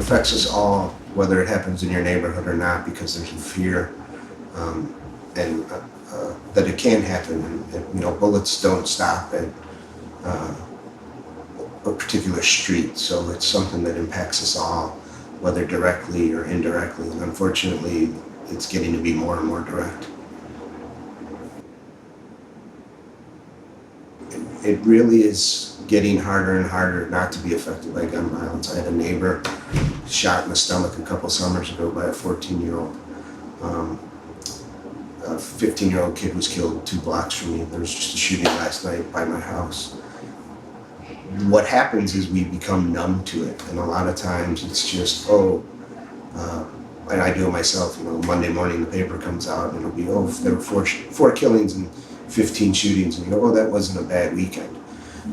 affects us all, whether it happens in your neighborhood or not, because there's a fear and that it can happen. And bullets don't stop at a particular street, so it's something that impacts us all, whether directly or indirectly. And unfortunately, it's getting to be more and more direct. It really is getting harder and harder not to be affected by gun violence. I had a neighbor shot in the stomach a couple summers ago by a 14-year-old. A 15-year-old kid was killed 2 blocks from me. There was just a shooting last night by my house. What happens is we become numb to it, and a lot of times it's just, and I do it myself, Monday morning the paper comes out and it'll be, there were four killings and 15 shootings, and you go, that wasn't a bad weekend.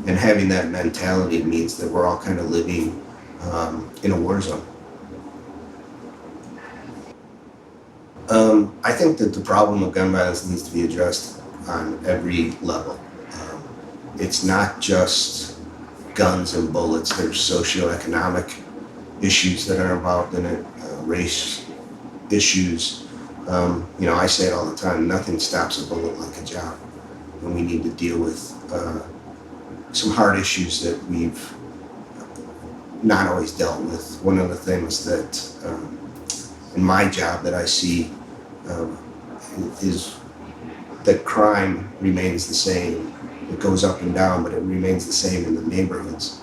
And having that mentality means that we're all kind of living in a war zone. I think that the problem of gun violence needs to be addressed on every level. It's not just guns and bullets. There's socioeconomic issues that are involved in it, race issues. I say it all the time, nothing stops a bullet like a job. And we need to deal with some hard issues that we've not always dealt with. One of the things that in my job that I see is that crime remains the same. It goes up and down, but it remains the same in the neighborhoods.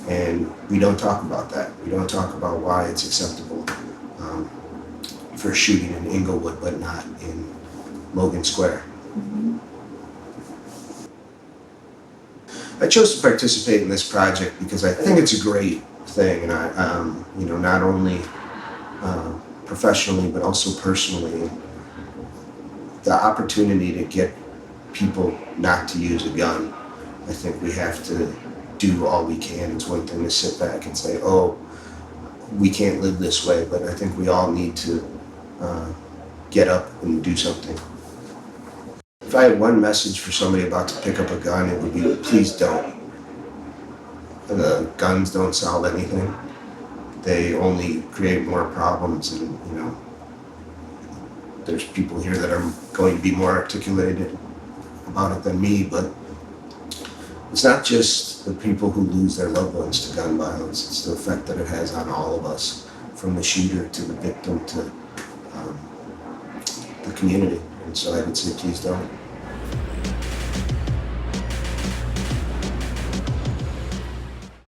And we don't talk about that. We don't talk about why it's acceptable for a shooting in Inglewood, but not in Logan Square. Mm-hmm. I chose to participate in this project because I think it's a great thing, and I, not only professionally but also personally, the opportunity to get people not to use a gun. I think we have to do all we can. It's one thing to sit back and say, we can't live this way, but I think we all need to get up and do something. If I had one message for somebody about to pick up a gun, it would be, please don't. Guns don't solve anything. They only create more problems, and there's people here that are going to be more articulated about it than me, but it's not just the people who lose their loved ones to gun violence, it's the effect that it has on all of us, from the shooter to the victim to the community. And so I would say, please don't.